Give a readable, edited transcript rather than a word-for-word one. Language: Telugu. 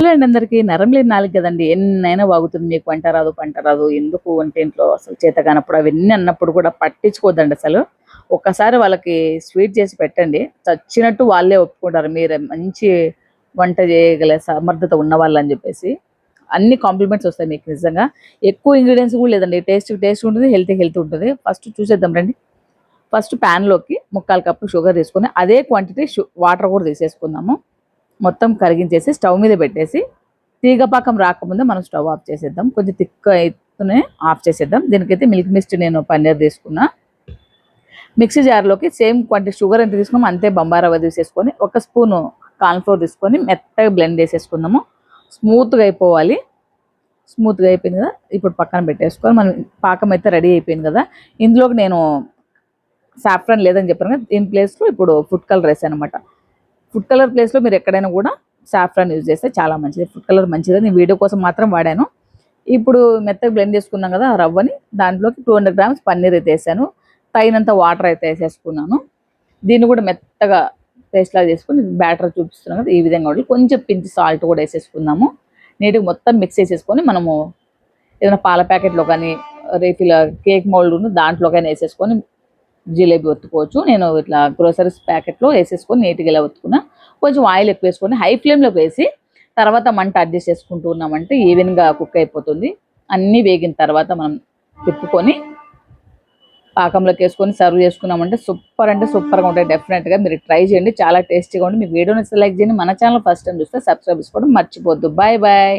హలో అండి అందరికీ. నరం లేని నాలుగు కదండి, ఎన్నైనా వాగుతుంది. మీకు వంట రాదు పంట రాదు ఎందుకు వంటింట్లో అసలు చేత కానప్పుడు అవన్నీ అన్నప్పుడు కూడా పట్టించుకోవద్దండి అసలు. ఒక్కసారి వాళ్ళకి స్వీట్ చేసి పెట్టండి, చచ్చినట్టు వాళ్ళే ఒప్పుకుంటారు మీరు మంచి వంట చేయగల సమర్థత ఉన్నవాళ్ళు అని చెప్పేసి. అన్ని కాంప్లిమెంట్స్ వస్తాయి మీకు నిజంగా. ఎక్కువ ఇంగ్రీడియంట్స్ కూడా లేదండి, టేస్ట్ టేస్ట్ ఉంటుంది, హెల్తీ హెల్తీ ఉంటుంది. ఫస్ట్ చూసేద్దాం రండి. ఫస్ట్ ప్యాన్లోకి 3/4 కప్పు షుగర్ తీసుకొని అదే క్వాంటిటీ వాటర్ కూడా తీసేసుకుందాము. మొత్తం కరిగించేసి స్టవ్ మీద పెట్టేసి తీగ పాకం రాకముందే మనం స్టవ్ ఆఫ్ చేసేద్దాం. కొంచెం థిక్ అయితేనే ఆఫ్ చేసేద్దాం. దీనికైతే మిల్క్ మిస్ట్ నేను పన్నీర్ తీసుకున్నా. మిక్సీ జార్లోకి సేమ్ క్వాంటిటీ షుగర్ ఎంత తీసుకున్నామో అంతే బంబాయి రవ్వ తీసేసుకొని 1 స్పూను కార్న్ఫ్లోర్ తీసుకొని మెత్తగా బ్లెండ్ చేసేసుకుందాము. స్మూత్గా అయిపోవాలి. స్మూత్గా అయిపోయింది కదా, ఇప్పుడు పక్కన పెట్టేసుకొని మనం పాకం అయితే రెడీ అయిపోయింది కదా. ఇందులోకి నేను సాఫ్రాన్ లేదని చెప్పాను కదా, దీని ప్లేస్లో ఇప్పుడు ఫుడ్ కలర్ వేసాను అనమాట. ఫుడ్ కలర్ ప్లేస్లో మీరు ఎక్కడైనా కూడా సాఫ్రాన్ యూజ్ చేస్తే చాలా మంచిది. ఫుడ్ కలర్ మంచిది, నేను వీడియో కోసం మాత్రం వాడాను. ఇప్పుడు మెత్తగా బ్లెండ్ చేసుకున్నాం కదా ఆ రవ్వని, దాంట్లోకి 200 గ్రామ్స్ పన్నీర్ అయితే వేసాను. తగినంత వాటర్ అయితే వేసేసుకున్నాను. దీన్ని కూడా మెత్తగా పేస్ట్ లాగా చేసుకుని బ్యాటర్ చూపిస్తున్నాం కదా ఈ విధంగా ఉండి కొంచెం పించి సాల్ట్ కూడా వేసేసుకుందాము. నీట్గా మొత్తం మిక్స్ చేసేసుకొని మనము ఏదైనా పాల ప్యాకెట్లో కానీ రేఫిల్ కేక్ మౌల్డ్ దాంట్లో కానీ వేసేసుకొని జిలేబీ ఒత్తుకోవచ్చు. నేను ఇట్లా గ్రోసరీస్ ప్యాకెట్లో వేసేసుకొని నీట్గా ఇలా ఒత్తుకున్నా. కొంచెం ఆయిల్ ఎక్కువ వేసుకొని హై ఫ్లేమ్లోకి వేసి తర్వాత మంట అడ్జస్ట్ చేసుకుంటూ ఉన్నామంటే ఈవెన్గా కుక్ అయిపోతుంది. అన్నీ వేగిన తర్వాత మనం తిప్పుకొని పాకంలోకి వేసుకొని సర్వ్ చేసుకున్నామంటే సూపర్ అంటే సూపర్గా ఉంటాయి. డెఫినెట్గా మీరు ట్రై చేయండి, చాలా టేస్టీగా ఉంటుంది. మీకు వీడియో నచ్చితే లైక్ చేయండి. మన ఛానల్ ఫస్ట్ టైం చూస్తే సబ్స్క్రైబ్ చేసుకోవడం మర్చిపోద్దు. Bye bye.